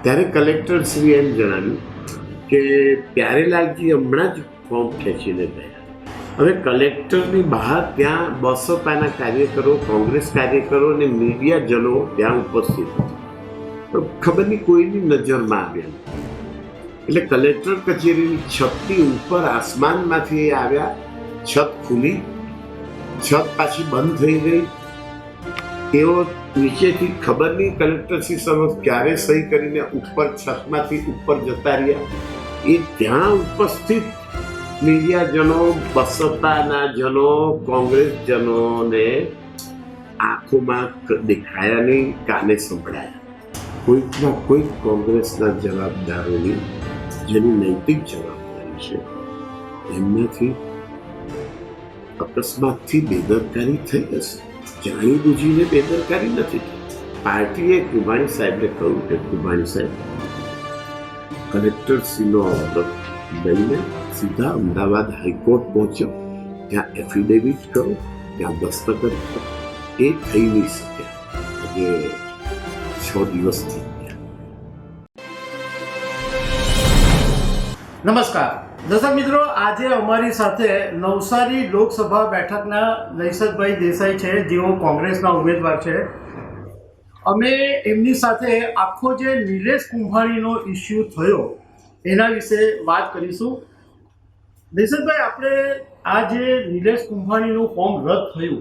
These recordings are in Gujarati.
ત્યારે કલેક્ટરશ્રીએ એમ જણાવ્યું કે પ્યારેલાલજી હમણાં જ ફોર્મ ખેંચીને ગયા. હવે કલેક્ટરની બહાર ત્યાં બસપાના કાર્યકરો, કોંગ્રેસ કાર્યકરો અને મીડિયાજનો ત્યાં ઉપસ્થિત હતા. ખબર નહીં કોઈની નજરમાં આવ્યા. એટલે કલેક્ટર કચેરીની છતની ઉપર આસમાનમાંથી આવ્યા. છત ખુલી, છત પાછી બંધ થઈ ગઈ. તેઓ નીચેથી ખબર નહીં કલેક્ટરશ્રી સમક્ષ ક્યારે સહી કરીને ઉપર છતમાંથી ઉપર જતા રહ્યા. એ ત્યાં ઉપસ્થિત મીડિયાજનો, બસપાના જનો, કોંગ્રેસ જનોને આંખોમાં દેખાયા નહીં, કાને સંભળાયા. કોઈકના કોઈક કોંગ્રેસના જવાબદારોની જેની નૈતિક જવાબદારી છે એમનાથી અકસ્માતથી બેદરકારી થઈ હશે. જાણી બુજીને બેદરકારી નથી થઈ. પાર્ટીએ કુંભાણી સાહેબને કહ્યું કે કુંભાણી સાહેબ, કલેક્ટરશ્રીનો ઓર્ડર લઈને સીધા અમદાવાદ હાઈકોર્ટ પહોંચ્યો, ત્યાં એફિડેવિટ કરો, ત્યાં દસ્તખત કરો. એ થઈ નહીં શક્યા. એ 6 દિવસ થઈ ગયા. નમસ્કાર દર્શક મિત્રો, આજે અમારી સાથે નવસારી લોકસભા બેઠકના નૈસદભાઈ દેસાઈ છે, જેઓ કોંગ્રેસના ઉમેદવાર છે. અમે એમની સાથે આખો જે નિલેશ કુંભાણીનો ઇસ્યુ થયો એના વિશે વાત કરીશું. નૈસદભાઈ, આપણે આ જે નિલેશ કુંભાણીનું ફોર્મ રદ થયું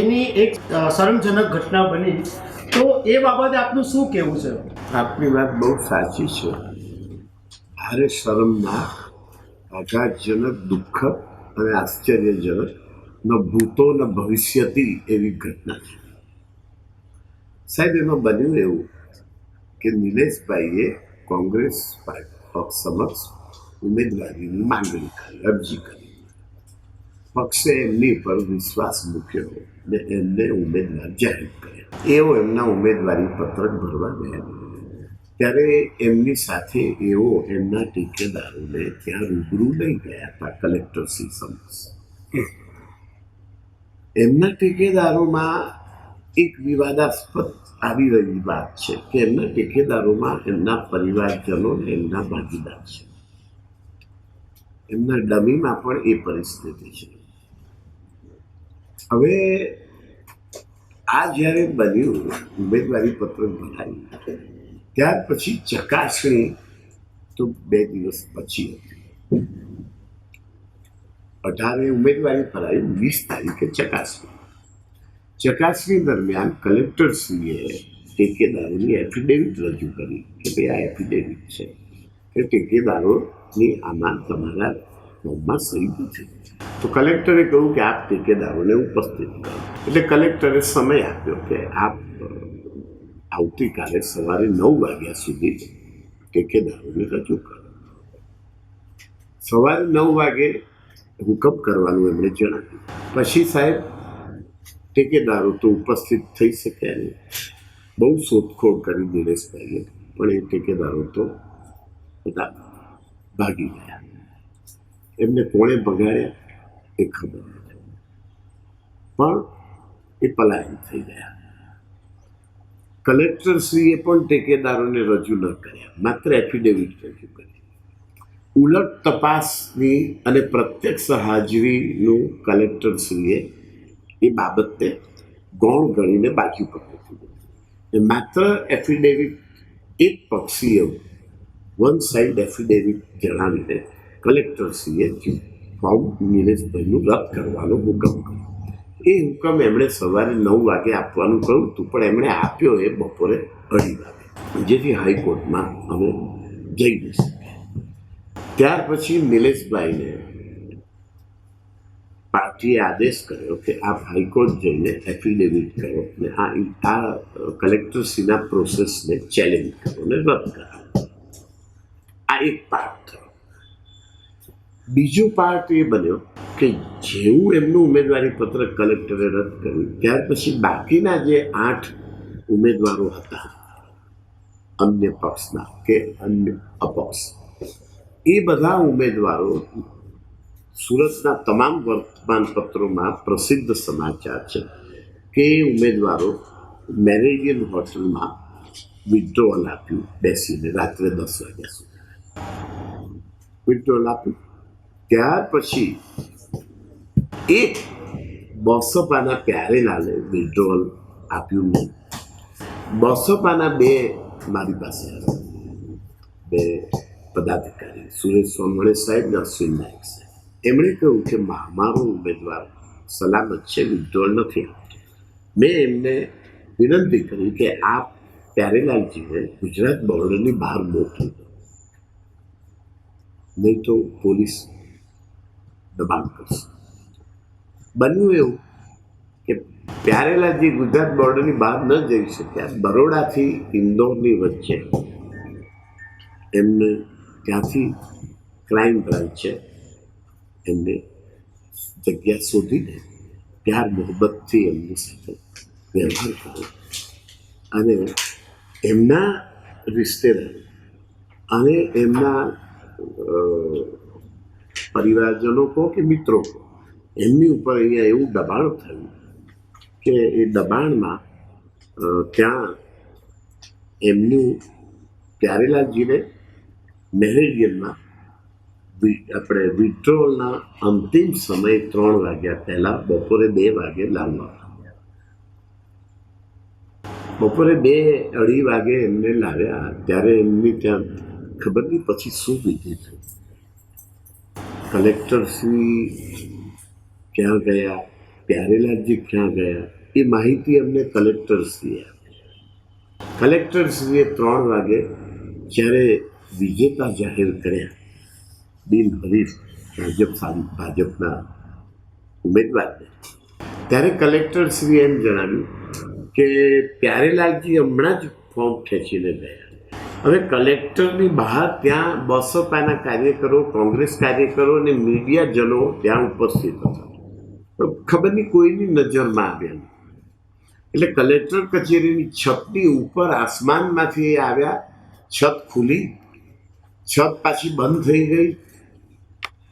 એની એક શરમજનક ઘટના બની, તો એ બાબતે આપનું શું કહેવું છે? આપની વાત બહુ સાચી છે. ભારે શરમનાક, આઘાતજનક, દુઃખદ અને આશ્ચર્યજનક, ન ભૂતો ન ભવિષ્યથી એવી ઘટના છે. સાહેબ, એમાં બન્યું એવું કે નિલેશભાઈએ કોંગ્રેસ પક્ષ સમક્ષ ઉમેદવારીની માંગણી કરી, અરજી કરી. પક્ષે એમની પર વિશ્વાસ મૂક્યો અને એમને ઉમેદવાર જાહેર કર્યા. એઓ એમના ઉમેદવારી પત્રક ભરવા ગયા ત્યારે એમની સાથે એઓ એમના ટેકેદારોને ત્યાં રૂબરૂ લઈ ગયા હતા કલેક્ટરશ્રી સમક્ષ. એમના ટેકેદારોમાં એક વિવાદાસ્પદ આવી રહી વાત છે કે એમના ટેકેદારોમાં એમના પરિવારજનો ને એમના ભાગીદાર છે. એમના ડમીમાં પણ એ પરિસ્થિતિ છે. હવે આ જ્યારે બન્યું, ઉમેદવારી પત્રક ભરાયું, ત્યાર પછી ચકાસણી તો 2 દિવસ પછી હતી. 18 ઉમેદવારી ભરાયું, 20 તારીખે ચકાસણી દરમિયાન કલેક્ટરશ્રીએ ટેકેદારોની એફિડેવિટ રજૂ કરી કે ભાઈ આ એફિડેવિટ છે કે ટેકેદારોની આમાં તમારા ફોર્મમાં સહી નથી. તો કલેક્ટરે કહ્યું કે આપ ટેકેદારોને ઉપસ્થિત કરો. એટલે કલેક્ટરે સમય આપ્યો કે આપ આવતીકાલે સવારે 9 વાગ્યા સુધી ટેકેદારોને રજૂ કરો. સવારે 9 વાગે હુકમ કરવાનું એમણે જણાવ્યું. પછી સાહેબ ટેકેદારો તો ઉપસ્થિત થઈ શક્યા નહીં. બહુ શોધખોળ કરી નિલેશભાઈએ, પણ એ ટેકેદારો તો બધા ભાગી ગયા. એમને કોણે ભગાડ્યા એ ખબર નથી, પણ એ પલાયન થઈ ગયા. કલેક્ટરશ્રીએ પણ ટેકેદારોને રજૂ ન કર્યા, માત્ર એફિડેવિટ રજૂ કરી. ઉલટ તપાસની અને પ્રત્યક્ષ હાજરીનું કલેક્ટરશ્રીએ એ બાબતને ગૌણ ગણીને બાજુ પર મૂકી દીધી. માત્ર એફિડેવિટ એક પક્ષીય વન સાઇડ એફિડેવિટ જણાવીને કલેક્ટરશ્રીએ ફોર્મ નિલેશભાઈનું રદ કરવાનો હુકમ કર્યો. એ હુકમ એમણે સવારે 9 વાગે આપવાનું કહ્યું હતું, પણ એમણે આપ્યો એ બપોરે 2:30 વાગે, જેથી હાઈકોર્ટમાં અમે જઈ ન શક્યા. ત્યાર પછી નિલેશભાઈને પાર્ટીએ આદેશ કર્યો કે આપ હાઈકોર્ટ જઈને એફિડેવિટ કરો ને આ કલેક્ટરશ્રીના પ્રોસેસને ચેલેન્જ કરો ને રદ કરાવો. આ એક પાર્ટ થયો. બીજો પાર્ટ એ બન્યો કે જેવું એમનું ઉમેદવારી પત્રક કલેક્ટરે રદ કર્યું, ત્યાર પછી બાકીના જે 8 ઉમેદવારો હતા અન્ય પક્ષના કે અન્ય અપક્ષ, એ બધા ઉમેદવારો સુરતના તમામ વર્તમાનપત્રોમાં પ્રસિદ્ધ સમાચાર છે કે ઉમેદવારો મેરેડિયન હોટલમાં વિડ્રોવલ આપ્યું બેસીને રાત્રે 10 વાગ્યા સુધી વિડ્રોવલ આપ્યું. ત્યાર પછી એક બસપાના પ્યારેલાલે વિડ્રોવલ આપ્યું નહીં. બસપાના બે મારી પાસે આવ્યા, બે પદાધિકારી, સુરેશ સોનવણે સાહેબ ને અશ્વિન નાયક સાહેબ. એમણે કહ્યું કે મારો ઉમેદવાર સલામત છે, વિડ્રોવલ નથી આપતો. મેં એમને વિનંતી કરી કે આ પ્યારેલાલજીને ગુજરાત બોર્ડરની બહાર મોકલી દો, નહીં તો પોલીસ દબાણ કરશે. બન્યું એવું કે પ્યારેલાલજી ગુજરાત બોર્ડરની બહાર ન જઈ શક્યા. બરોડાથી ઇન્દોરની વચ્ચે એમને ત્યાંથી ક્રાઇમ બ્રાન્ચ છે, એમને જગ્યા શોધીને પ્યાર મોહબ્બતથી એમની સાથે વ્યવહાર કર્યો અને એમના રિશ્તેદાર અને એમના પરિવારજનો કહો કે મિત્રો કહો, એમની ઉપર અહીંયા એવું દબાણ થયું કે એ દબાણમાં ત્યાં એમનું પ્યારેલાલજીને મેરેડિયનમાં આપણે વિડ્રોવલના અંતિમ સમય 3 વાગ્યા પહેલાં બપોરે 2 વાગે લાવવા. બપોરે 2-2:30 વાગે એમને લાવ્યા ત્યારે એમની ત્યાં ખબર નહીં પછી શું વિધિ થઈ. કલેક્ટરશ્રી ક્યાં ગયા, પ્યારેલાલજી ક્યાં ગયા, એ માહિતી અમને કલેક્ટરશ્રીએ આપી. કલેક્ટરશ્રીએ 3 વાગે જ્યારે વિજેતા જાહેર કર્યા બિનહરીફ ભાજપના ઉમેદવારને, ત્યારે કલેક્ટરશ્રીએ એમ જણાવ્યું કે પ્યારેલાલજી હમણાં જ ફોર્મ ખેંચીને ગયા. હવે કલેક્ટરની બહાર ત્યાં બસપાના કાર્યકરો, કોંગ્રેસ કાર્યકરો અને મીડિયાજનો ત્યાં ઉપસ્થિત હતા. ખબર નહીં કોઈની નજરમાં આવ્યા નહીં. એટલે કલેક્ટર કચેરીની છતની ઉપર આસમાનમાંથી આવ્યા, છત ખુલી, છત પાછી બંધ થઈ ગઈ.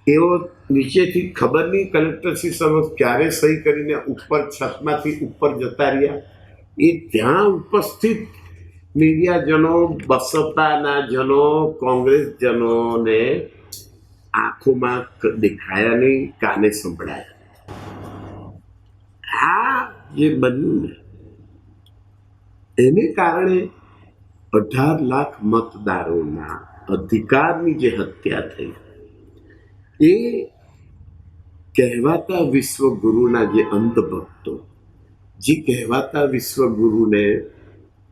એવો નીચેથી ખબર નહીં કલેક્ટરશ્રી સમક્ષ ક્યારે સહી કરીને ઉપર છતમાંથી ઉપર જતા રહ્યા. એ ત્યાં ઉપસ્થિત મીડિયાજનો, બસપાના જનો, કોંગ્રેસ જનોને આંખોમાં દેખાયા નહીં, કાને સંભળાયા. આ જે બન્યું ને એને કારણે 18 લાખ મતદારોના અધિકારની જે હત્યા થઈ, એ કહેવાતા વિશ્વગુરુના જે અંધભક્તો, જે કહેવાતા વિશ્વગુરુને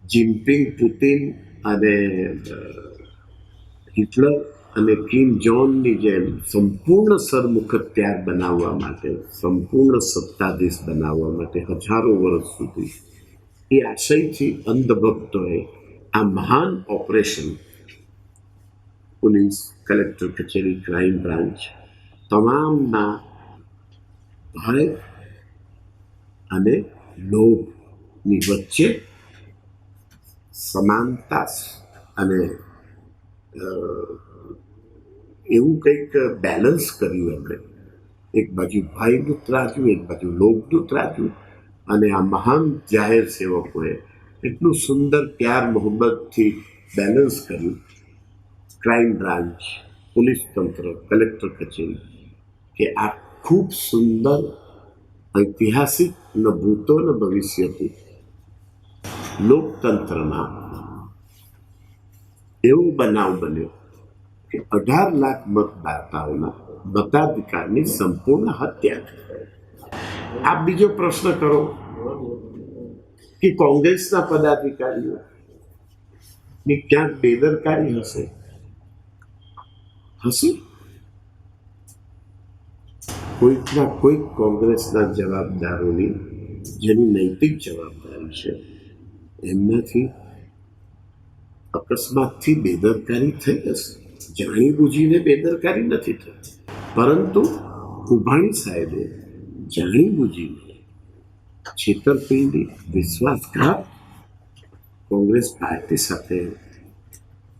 જિનપિંગ, પુતિન અને હિટલર અને કિમ જોનની જેમ સંપૂર્ણ સરમુખત્યાર બનાવવા માટે, સંપૂર્ણ સત્તાધીશ બનાવવા માટે હજારો વર્ષ સુધી એ આશયથી અંધભક્તોએ આ મહાન ઓપરેશન, પોલીસ, કલેક્ટર કચેરી, ક્રાઇમ બ્રાન્ચ તમામના ભય અને લોભની વચ્ચે સમાનતા અને એવું કંઈક બેલેન્સ કર્યું એમણે. એક બાજુ ભયનું ત્રાજ્યું, એક બાજુ લોભનું ત્રાજ્યું, અને આ મહાન જાહેર સેવકોએ એટલું સુંદર પ્યાર મોહબ્બતથી બેલેન્સ કર્યું. ક્રાઇમ બ્રાન્ચ, પોલીસ તંત્ર, કલેક્ટર કચેરી, કે આ ખૂબ સુંદર ઐતિહાસિક ન ભૂતો ન ભવિષ્યથી લોકતંત્રમાં એવો બનાવ બન્યો કે 18 લાખ મતદાતાઓના મતાધિકારની સંપૂર્ણ હત્યા થઈ. આપ બીજો પ્રશ્ન કરો કે કોંગ્રેસના પદાધિકારીઓની ક્યાંક બેદરકારી હશે? કોઈકના કોઈક કોંગ્રેસના જવાબદારોની, જેની નૈતિક જવાબદારી છે, એમનાથી અકસ્માતથી બેદરકારી થઈ હશે. જાણી બૂજીને બેદરકારી નથી થઈ, પરંતુ કુભાણી સાહેબે જાણી બૂજીને છેતરપિંડી, વિશ્વાસઘાત કોંગ્રેસ પાર્ટી સાથે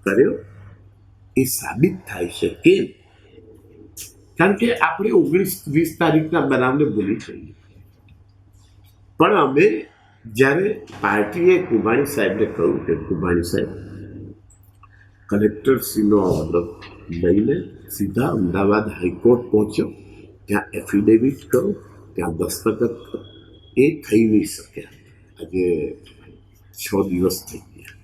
કર્યો. એ સાબિત થાય છે. કેમ? કારણ કે આપણે 19-20 તારીખના બનાવને ભૂલી જઈએ, પણ અમે જ્યારે પાર્ટીએ કુંભાણી સાહેબને કહ્યું કે કુંભાણી સાહેબ કલેક્ટરશ્રીનો ઓર્ડર લઈને સીધા અમદાવાદ હાઈકોર્ટ પહોંચ્યો, ત્યાં એફિડેવિટ કરો, ત્યાં દસ્તખત કરો, એ થઈ નહીં શક્યા. આજે 6 દિવસ થઈ ગયા.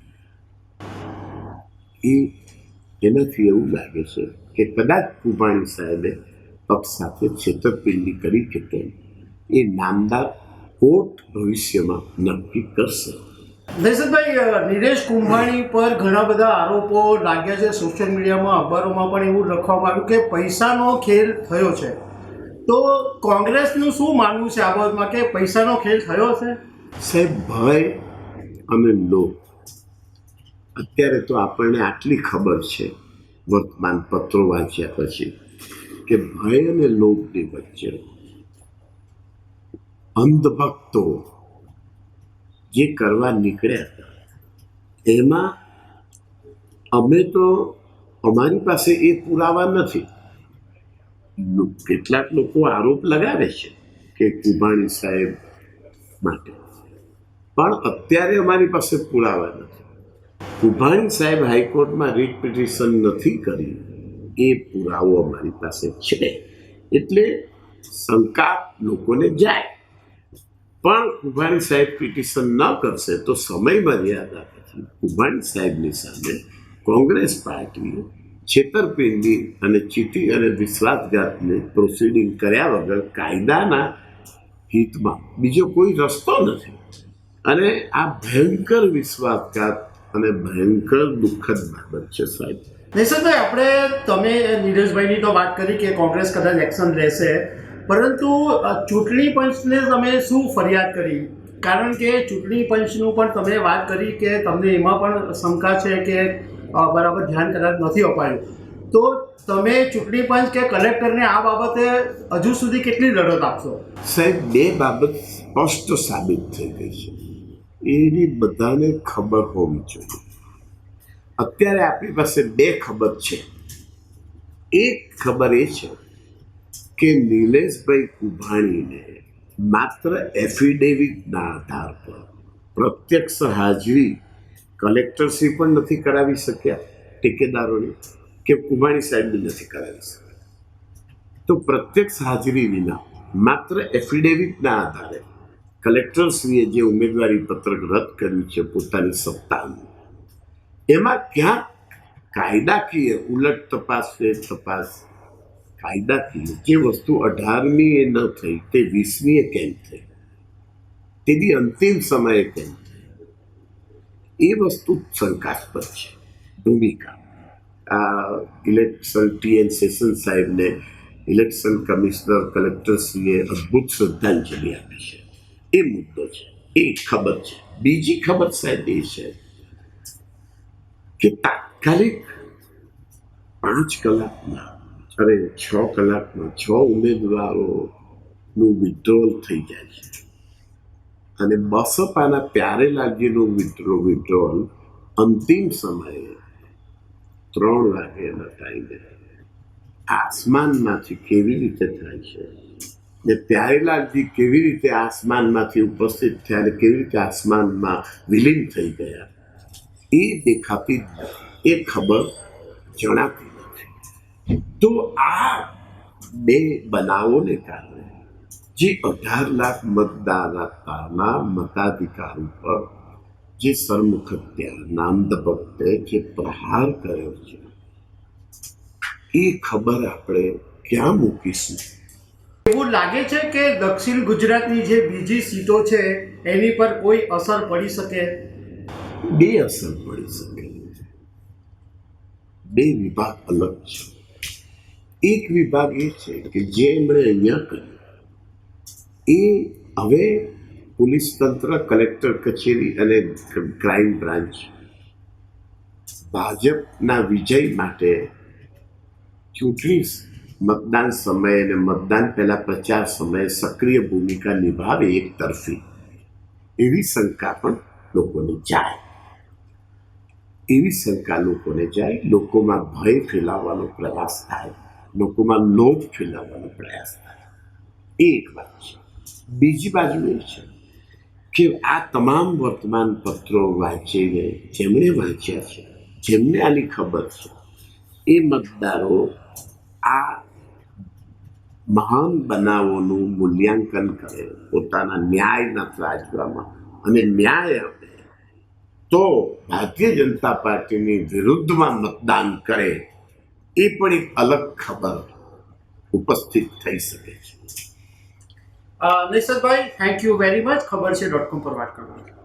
એનાથી એવું લાગે છે કે કદાચ કુંભાણી સાહેબે પક્ષ સાથે છેતરપિંડી કરી કે કેમ એ નામદાર કોર્ટ ભવિષ્યમાં નક્કી કરશે. દશરથભાઈ, નિલેશ કુંભાણી પર ઘણા બધા આરોપો લાગ્યા છે. સોશિયલ મીડિયામાં, અખબારોમાં પણ એવું લખવામાં આવ્યું કે પૈસાનો ખેલ થયો છે. તો કોંગ્રેસનું શું માનવું છે આ બાબતમાં કે પૈસાનો ખેલ થયો છે? સાહેબ, ભય અને લોભ, અત્યારે તો આપણને આટલી ખબર છે વર્તમાન પત્રો વાંચ્યા પછી કે ભય અને લોભની વચ્ચે અંધભક્તો જે કરવા નીકળ્યા હતા એમાં અમારી પાસે એ પુરાવા નથી. કેટલાક લોકો આરોપ લગાવે છે કે કુંભાણી સાહેબ માટે, પણ અત્યારે અમારી પાસે પુરાવા નથી. કુંભાણી સાહેબ હાઈકોર્ટમાં રીટ પિટિશન નથી કરી એ પુરાવો અમારી પાસે છે. એટલે શંકા લોકોને જાય, પણ કુંભાણી સાહેબ પિટિશન ન કરશે તો સમય મર્યાદા પછી કુંભાણી સાહેબની સામે કોંગ્રેસ પાર્ટીએ છેતરપિંડી અને ચીટી અને વિશ્વાસઘાતની પ્રોસિડિંગ કર્યા વગર કાયદાના હિતમાં બીજો કોઈ રસ્તો નથી. અને આ ભયંકર વિશ્વાસઘાત અને ભયંકર દુઃખદ બાબત છે સાહેબ. નિશંતભાઈ, આપણે તમે નીરજભાઈની તો વાત કરી કે કોંગ્રેસ કદાચ એક્શન લેશે, પરંતુ ચૂંટણી પંચને તમે શું ફરિયાદ કરી? કારણ કે ચૂંટણી પંચનું પણ તમે વાત કરી કે તમને એમાં પણ શંકા છે કે બરાબર ધ્યાન કદાચ નથી અપાયું. તો તમે ચૂંટણી પંચ કે કલેક્ટરને આ બાબતે હજુ સુધી કેટલી લડત આપશો? સાહેબ, બે બાબત સ્પષ્ટ સાબિત થઈ ગઈ છે, એની બધાને ખબર હોવી જોઈએ. અત્યારે આપણી પાસે બે ખબર છે. એક ખબર એ છે કે નિલેશભાઈ કુંભાણીને માત્ર એફિડેવિટના આધાર પર પ્રત્યક્ષ હાજરી કલેક્ટરશ્રી પણ નથી કરાવી શક્યા ઠેકેદારોની, કે કુંભાણી સાહેબને નથી કરાવી શક્યા. તો પ્રત્યક્ષ હાજરી વિના માત્ર એફિડેવિટના આધારે કલેક્ટરશ્રીએ જે ઉમેદવારી પત્રક રદ કર્યું છે પોતાની સત્તાનું, એમાં ક્યાંક કાયદાકીય ઉલટ તપાસ કાયદાકીય જે વસ્તુ 18મી એ ન થઈ તે 20મીએ કેમ થઈ, તેની અંતિમ સમયે કેમ થઈ, એ વસ્તુ શંકાસ્પદ છે. ભૂમિકા ઇલેક્શન TN સેશન સાહેબને ઇલેક્શન કમિશનર કલેક્ટરશ્રીએ અદ્ભુત શ્રદ્ધાંજલિ આપી છે, એ મુદ્દો છે, એ ખબર છે. બીજી ખબર સાહેબ એ છે કે તાત્કાલિક 5 કલાકમાં 6 કલાકમાં 6 ઉમેદવારોનું વિડ્રોલ થઈ જાય છે. અને બસપાના પ્યારેલાલજીનું વિડ્રોલ અંતિમ સમયે 3 વાગ્યાના ટાઈમે આસમાનમાંથી કેવી રીતે થાય છે ને પ્યારેલાલજી કેવી રીતે આસમાનમાંથી ઉપસ્થિત થયા અને કેવી રીતે આસમાનમાં વિલીન થઈ ગયા, એ દેખાતી એ ખબર જણાતી નથી. તો આ બે બનાવોને કારણે જે 18 લાખ મતદાતાના મતાધિકાર ઉપર જે સરમુખત્યા નામદબક્તે જે પ્રહાર કર્યો છે, એ ખબર આપણે ક્યાં મૂકીશું? એવું લાગે છે કે દક્ષિણ ગુજરાતની જે બીજી સીટો છે એની પર કોઈ અસર પડી શકે? બે અસર પડી શકે. બે વિભાગ અલગ છે. એક વિભાગ એ છે કે જે એમણે અહીંયા કર્યું એ હવે પોલીસ તંત્ર, કલેક્ટર કચેરી અને ક્રાઇમ બ્રાન્ચ ભાજપના વિજય માટે ચૂંટણી મતદાન સમયે અને મતદાન પહેલા પ્રચાર સમયે સક્રિય ભૂમિકા નિભાવે એક તરફી, એવી શંકા પણ લોકોને જાય. લોકોમાં ભય ફેલાવવાનો પ્રયાસ થાય, લોકોમાં લોભ ફેલાવવાનો પ્રયાસ થાય. એ એક વાત છે. બીજી બાજુ એ છે કે આ તમામ વર્તમાન પત્રો વાંચીને જેમણે વાંચ્યા છે, જેમને આની ખબર છે, એ મતદારો આ મહાન બનાવોનું મૂલ્યાંકન કરે પોતાના ન્યાયના ત્રાજવામાં અને ન્યાય આપે તો ભારતીય જનતા પાર્ટીની વિરુદ્ધમાં મતદાન કરે એ પણ એક અલગ ખબર ઉપસ્થિત થઈ શકે છે. નિશદભાઈ, થેન્ક યુ વેરી મચ. ખબર છે .com પર વાત કરવાનું.